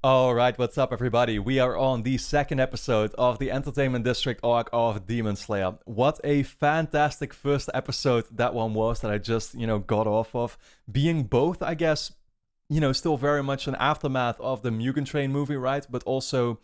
Alright, what's up everybody? We are on the second episode of the Entertainment District arc of Demon Slayer. What a fantastic first episode that one was that I just, got off of. Being both, I guess, still very much an aftermath of the Mugen Train movie, right? But also,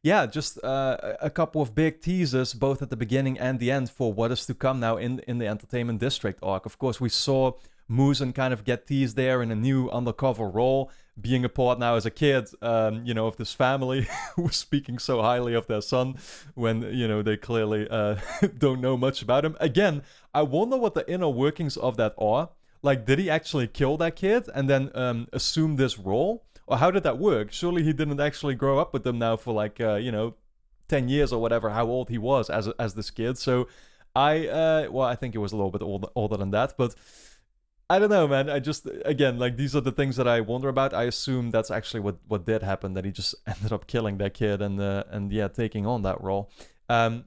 yeah, just a couple of big teasers, both at the beginning and the end, for what is to come now in the Entertainment District arc. Of course, we saw Muzan kind of get teased there in a new undercover role, being a part now as a kid, of this family who was speaking so highly of their son when, they clearly don't know much about him. Again, I wonder what the inner workings of that are. Like, did he actually kill that kid and then assume this role? Or how did that work? Surely he didn't actually grow up with them now for 10 years or whatever, how old he was as this kid. So I think it was a little bit older than that, but I don't know, man. I just, again, these are the things that I wonder about. I assume that's actually what did happen, that he just ended up killing that kid and taking on that role. And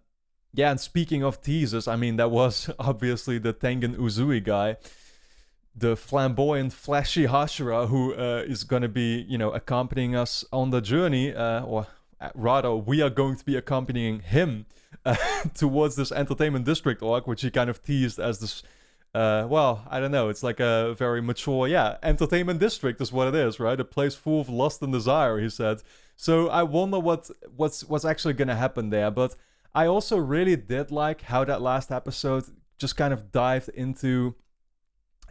speaking of teasers, I mean, that was obviously the Tengen Uzui guy, the flamboyant, flashy Hashira, who is going to be, accompanying us on the journey, or rather, we are going to be accompanying him towards this Entertainment District arc, which he kind of teased as this. I don't know. It's like a very mature, Entertainment District is what it is, right? A place full of lust and desire, he said. So I wonder what's actually going to happen there. But I also really did like how that last episode just kind of dived into,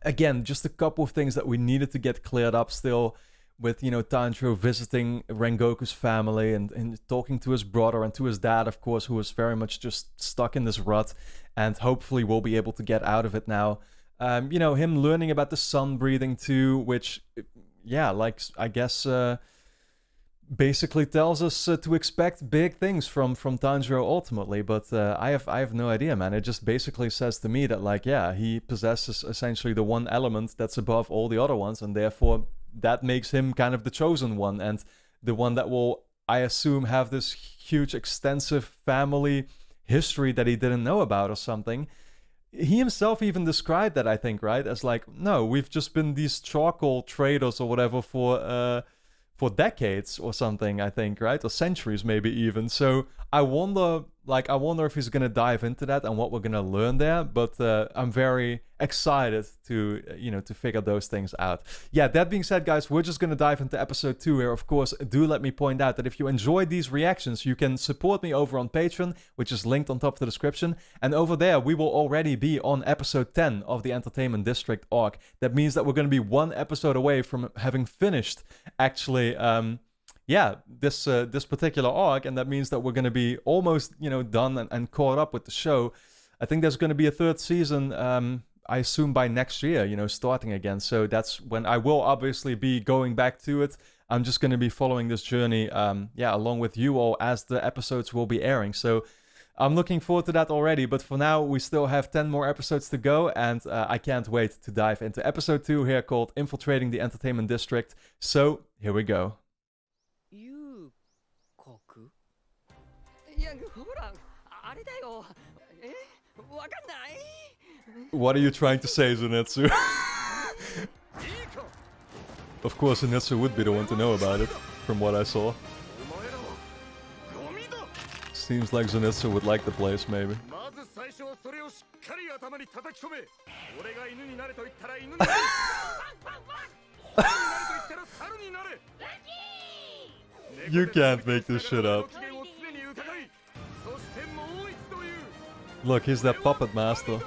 again, just a couple of things that we needed to get cleared up still, with, Tanjiro visiting Rengoku's family and talking to his brother and to his dad, of course, who was very much just stuck in this rut, and hopefully will be able to get out of it now. Him learning about the sun breathing too, which, I guess, basically tells us to expect big things from Tanjiro ultimately, but I have no idea, man. It just basically says to me that, he possesses essentially the one element that's above all the other ones, and therefore that makes him kind of the chosen one, and the one that will, I assume, have this huge, extensive family history that he didn't know about or something. He himself even described that, I think, right? As no, we've just been these charcoal traders or whatever for decades or something, I think, right? Or centuries maybe even. So I wonder if he's gonna dive into that and what we're gonna learn there. But I'm very excited to figure those things out. Yeah, that being said, guys, we're just gonna dive into episode 2 here. Of course, do let me point out that if you enjoyed these reactions, you can support me over on Patreon, which is linked on top of the description. And over there, we will already be on episode 10 of the Entertainment District arc. That means that we're gonna be one episode away from having finished, actually, this particular arc, and that means that we're going to be almost, done and caught up with the show. I think there's going to be a third season, I assume by next year, starting again. So that's when I will obviously be going back to it. I'm just going to be following this journey, along with you all as the episodes will be airing. So I'm looking forward to that already, but for now, we still have 10 more episodes to go, and I can't wait to dive into episode 2 here, called Infiltrating the Entertainment District. So, here we go. What are you trying to say, Zenitsu? Of course, Zenitsu would be the one to know about it, from what I saw. Seems like Zenitsu would like the place, maybe. You can't make this shit up. Look, he's that puppet master.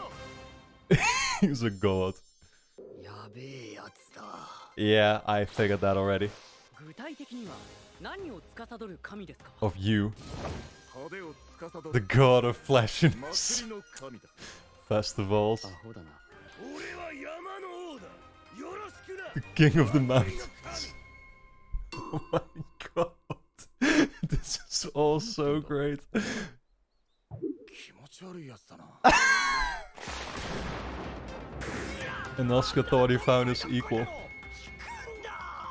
He's a god. Yeah, I figured that already. Of you. The god of flesh and festivals. The king of the mountains. Oh my god. This is all so great. And Oscar thought he found his equal.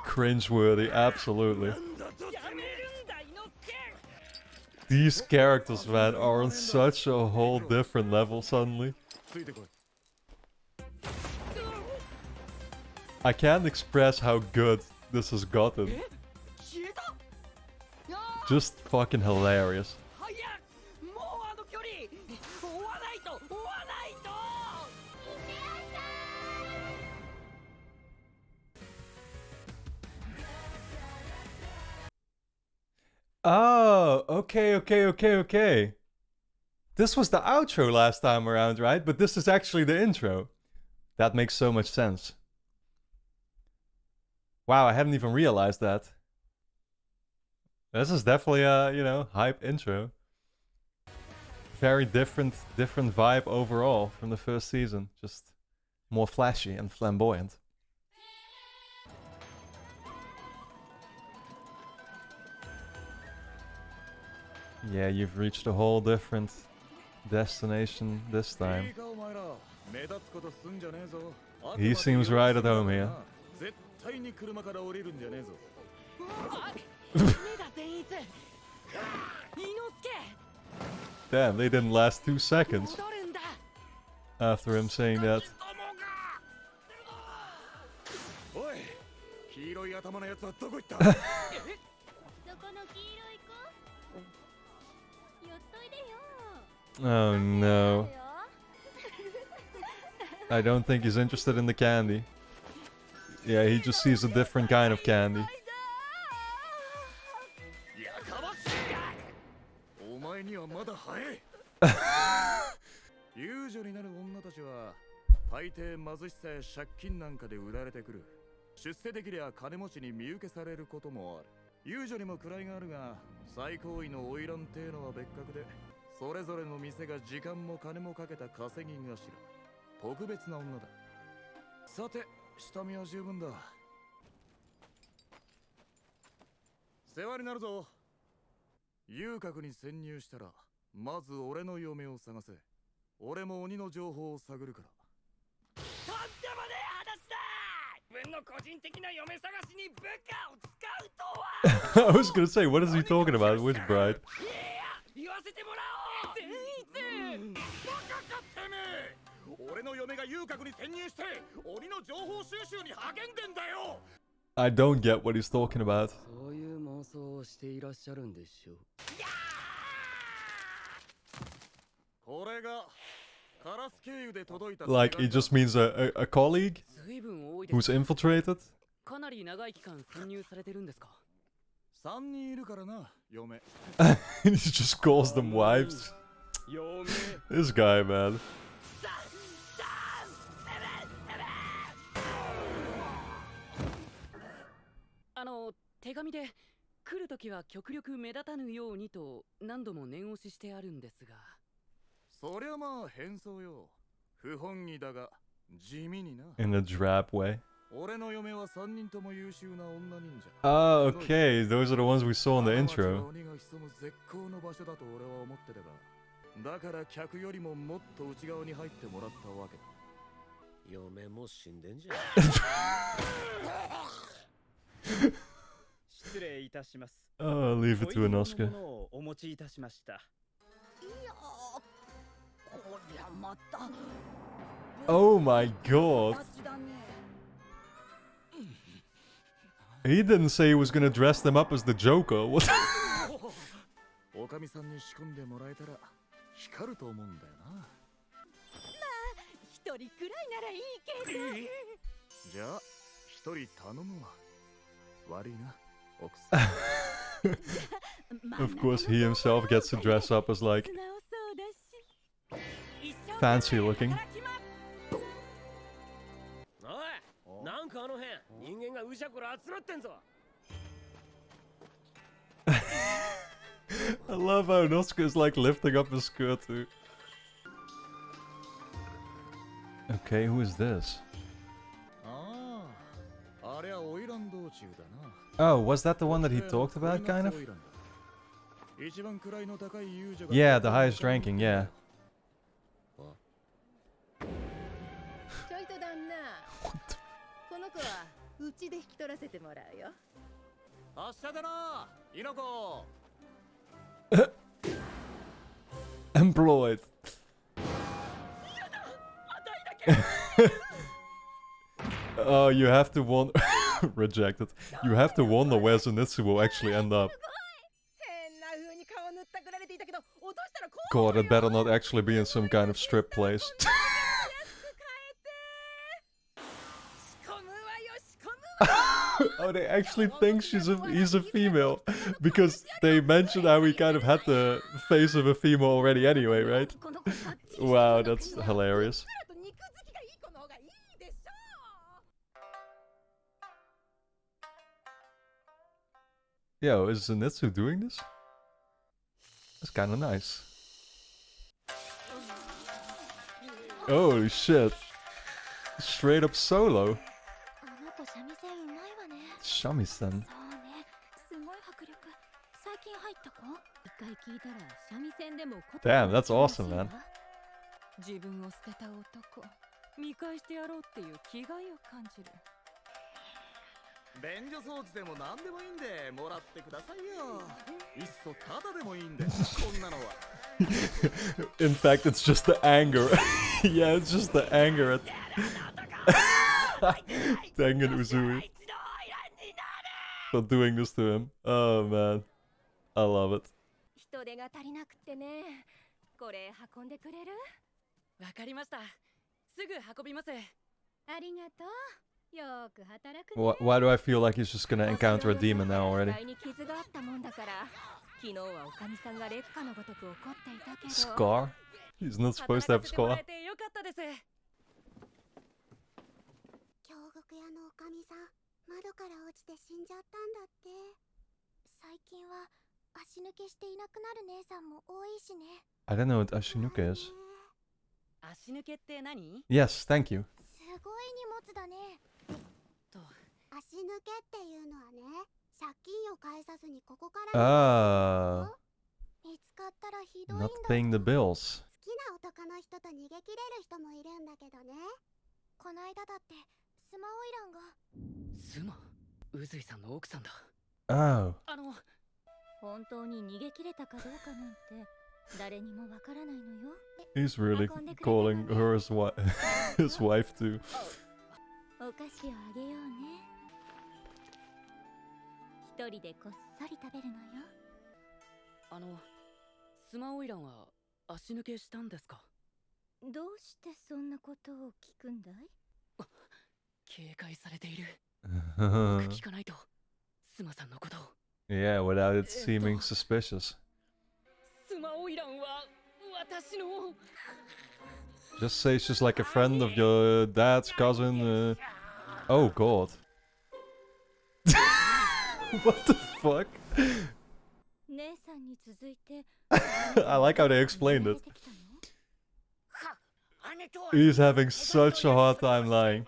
Cringeworthy, absolutely. These characters, man, are on such a whole different level suddenly. I can't express how good this has gotten. Just fucking hilarious. Oh, okay. This was the outro last time around, right? But this is actually the intro. That makes so much sense. Wow, I hadn't even realized that. This is definitely a, you know, hype intro. Very different vibe overall from the first season. Just more flashy and flamboyant. Yeah, you've reached a whole different destination this time. He seems right at home here. Damn, they didn't last 2 seconds after him saying that. Oh no. I don't think he's interested in the candy. Yeah, he just sees a different kind of candy. I was gonna say, what is he talking about? Which bride? I don't get what he's talking about. Like, he just means a colleague who's infiltrated. He just calls them wives. This guy, man. In a drab way. Oh, okay. Those are the ones we saw in the intro. Oh, leave it to an Oscar. Oh my god. He didn't say he was gonna dress them up as the Joker. What? Of course, he himself gets to dress up as like fancy looking. I love how Nosuke is like lifting up his skirt too. Okay, who is this? Oh, was that the one that he talked about, kind of? Yeah, the highest ranking, yeah. Employed. Oh, you have to wonder. Rejected. You have to wonder where Zenitsu will actually end up. God, it better not actually be in some kind of strip place. Oh, they actually think he's a female. Because they mentioned how he kind of had the face of a female already anyway, right? Wow, that's hilarious. Yo, is Zenitsu doing this? That's kind of nice. Holy shit. Straight up solo. Shamisen. Damn, that's awesome, man. 自分を捨てた男、見返してやろうっていう気概を感じる。便所掃除でも何でもいいんでもらってくださいよ。いっそただでもいいんで、こんなのは。In fact, it's just the anger. Yeah, it's just the anger at Tengen Uzui for doing this to him. Oh man, I love it. 人手が足りなくてね。これ運んでくれる？わかりました。すぐ運びます。ありがとう。Why do I feel like he's just gonna encounter a demon now already? Scar? He's not supposed to have Scar. I don't know what Ashinuke is. Yes, thank you. すごい荷物だね。足抜けっていうのはね、借金を返さずにここから見つかったらひどいんだ。Not paying the bills. 好きな男の人と逃げ切れる人もいるんだけどね。こないだだってスマオイランが。スマ、ウズイさんの奥さんだ。Oh. 本当に逃げ切れたかどうかなんて誰にもわからないのよ。He's really calling her his wife too. お菓子をあげようね。一人でこっそり食べるのよ。スマオイランは足抜けしたんですか？どうしてそんなことを聞くんだい？警戒されている。聞かないと、スマさんのことを。Yeah, without it seeming suspicious. スマオイランは私の。Just say she's like a friend of your dad's cousin. Oh god. What the fuck? I like how they explained it. He's having such a hard time lying.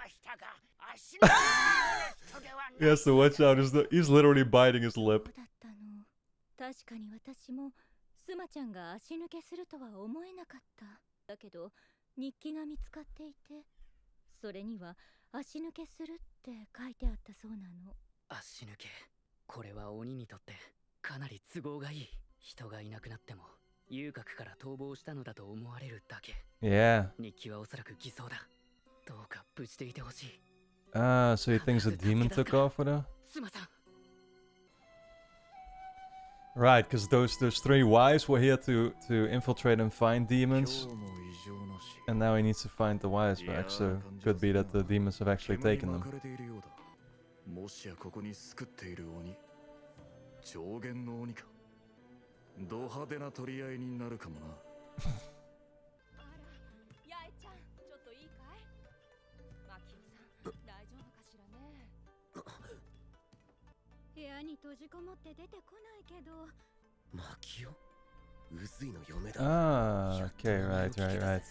He has to watch out. He's literally biting his lip. 確かに私もスマちゃんが足抜けするとは思えなかった。だけど日記が見つかっていて、それには足抜けするって書いてあったそうなの。足抜け、これは鬼にとってかなり都合がいい。人がいなくなっても遊郭から逃亡したのだと思われるだけ。Yeah. 日記はおそらく偽装だ。どうか無事でいてほしい。Ah, so he thinks a demon took off with her? スマさん。Right, because those three wives were here to infiltrate and find demons. And now he needs to find the wives back, so could be that the demons have actually taken them. もしやここに救っている鬼、上限の鬼か。ド派手な取り合いになるかもな。あら、八重ちゃん、ちょっといいかい？マキオさん、大丈夫かしらね。部屋に閉じこもって出てこないけど。マキオ？うずいの嫁だ。Ah, okay, right.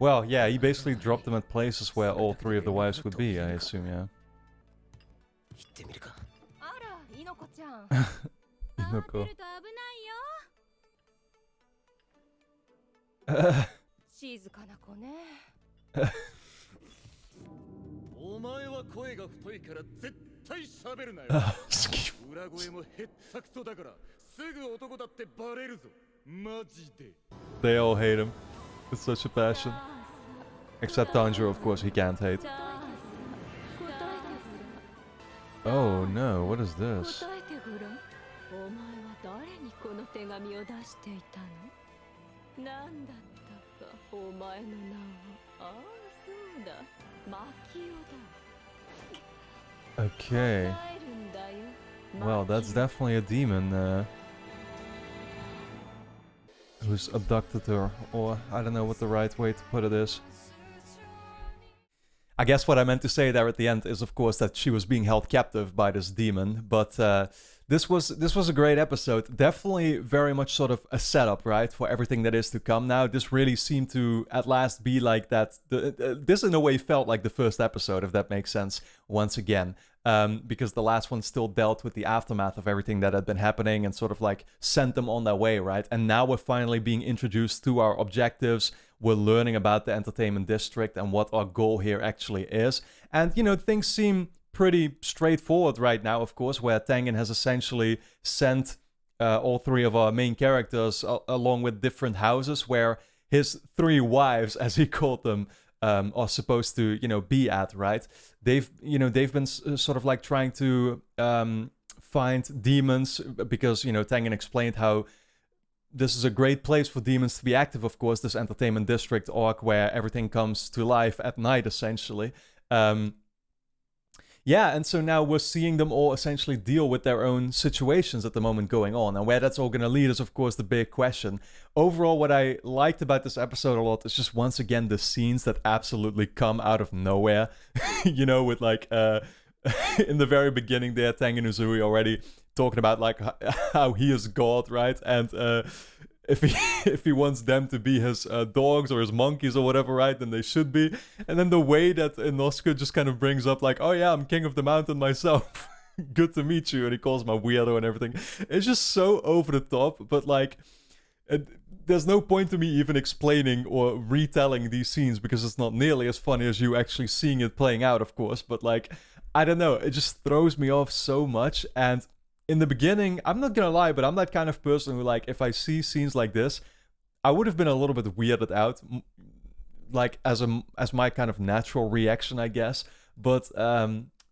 Well, yeah, he basically dropped them at places where all three of the wives would be, I assume, yeah. 行ってみるか。あら、イノコちゃん。イノコ。静かな子ね。お前は声が太いから絶対喋るなよ。裏声もへったくそだからすぐ男だってバレるぞ。マジで。They all hate him. With such a passion. Except Tanjiro, of course, he can't hate. Oh no, what is this? お前は誰にこの手紙を出していたの？なんだったかお前の名は。ああ、そうだ。マキオだ。 Okay. 答えるんだよ。 Well, that's definitely a demon who's abducted her, or I don't know what the right way to put it is. I guess what I meant to say there at the end is, of course, that she was being held captive by this demon. But this was a great episode. Definitely very much sort of a setup, right, for everything that is to come now. This really seemed to at last be like that. This in a way felt like the first episode, if that makes sense, once again. Because the last one still dealt with the aftermath of everything that had been happening and sort of like sent them on their way, right? And now we're finally being introduced to our objectives. We're learning about the entertainment district and what our goal here actually is. And, you know, things seem pretty straightforward right now, of course, where Tengen has essentially sent all three of our main characters along with different houses where his three wives, as he called them, are supposed to, you know, be at, right? They've been sort of like trying to find demons because, you know, Tengen explained how this is a great place for demons to be active, of course, this entertainment district arc where everything comes to life at night, essentially. Yeah, and so now we're seeing them all essentially deal with their own situations at the moment going on. And where that's all going to lead is, of course, the big question. Overall, what I liked about this episode a lot is just, once again, the scenes that absolutely come out of nowhere. You know, with like, in the very beginning there, Tengen Uzui already talking about like how he is God, right? And if he wants them to be his dogs or his monkeys or whatever, right, then they should be. And then the way that Inosuke just kind of brings up like, oh yeah, I'm king of the mountain myself. Good to meet you. And he calls him a weirdo and everything. It's just so over the top. But like, there's no point to me even explaining or retelling these scenes because it's not nearly as funny as you actually seeing it playing out, of course. But like, I don't know. It just throws me off so much. And in the beginning, I'm not gonna lie, but I'm that kind of person who, like, if I see scenes like this, I would have been a little bit weirded out, like as my kind of natural reaction, I guess. But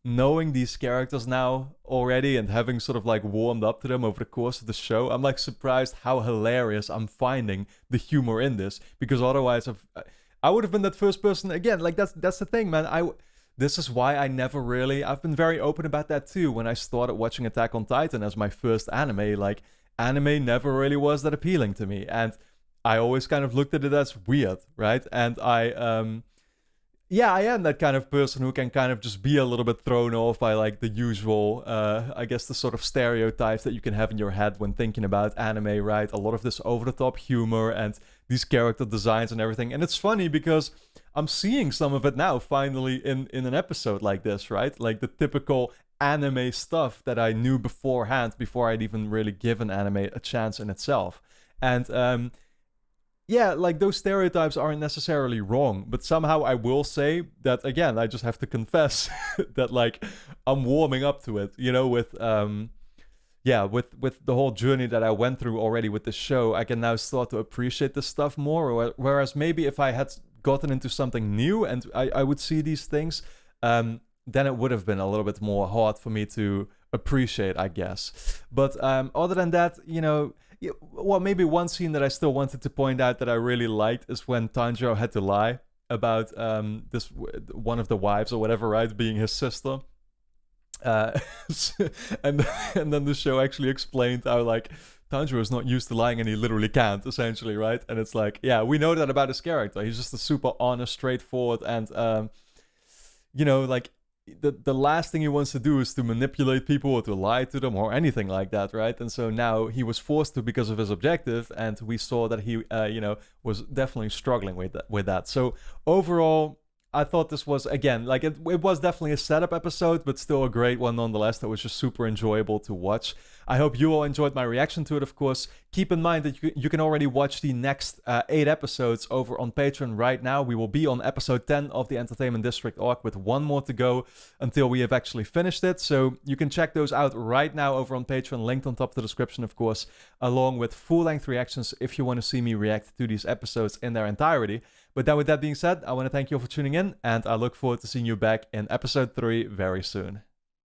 knowing these characters now already and having sort of like warmed up to them over the course of the show, I'm like surprised how hilarious I'm finding the humor in this. Because otherwise, I would have been that first person again. Like that's the thing, man. This is why I've been very open about that too. When I started watching Attack on Titan as my first anime, like, anime never really was that appealing to me. And I always kind of looked at it as weird, right? And I am that kind of person who can kind of just be a little bit thrown off by like the usual, I guess the sort of stereotypes that you can have in your head when thinking about anime, right? A lot of this over-the-top humor and these character designs and everything. And it's funny because I'm seeing some of it now finally in an episode like this, right? Like the typical anime stuff that I knew beforehand before I'd even really given anime a chance in itself. And yeah, like those stereotypes aren't necessarily wrong, but somehow I will say that, again, I just have to confess that like I'm warming up to it, you know, with the whole journey that I went through already with the show. I can now start to appreciate this stuff more, whereas maybe if I had gotten into something new and I would see these things, then it would have been a little bit more hard for me to appreciate, I guess. But other than that, you know, well, maybe one scene that I still wanted to point out that I really liked is when Tanjiro had to lie about this one of the wives or whatever, right, being his sister. And then the show actually explained how like Tanjiro is not used to lying and he literally can't, essentially, right? And it's like, yeah, we know that about his character. He's just a super honest, straightforward, and you know, like the last thing he wants to do is to manipulate people or to lie to them or anything like that, right? And so now he was forced to because of his objective, and we saw that he, you know, was definitely struggling with that. So overall, I thought this was, again, like it was definitely a setup episode, but still a great one nonetheless that was just super enjoyable to watch. I hope you all enjoyed my reaction to it, of course. Keep in mind that you can already watch the next 8 episodes over on Patreon right now. We will be on episode 10 of the Entertainment District arc with one more to go until we have actually finished it. So you can check those out right now over on Patreon, linked on top of the description, of course, along with full-length reactions if you want to see me react to these episodes in their entirety. But then with that being said, I want to thank you all for tuning in, and I look forward to seeing you back in episode 3 very soon.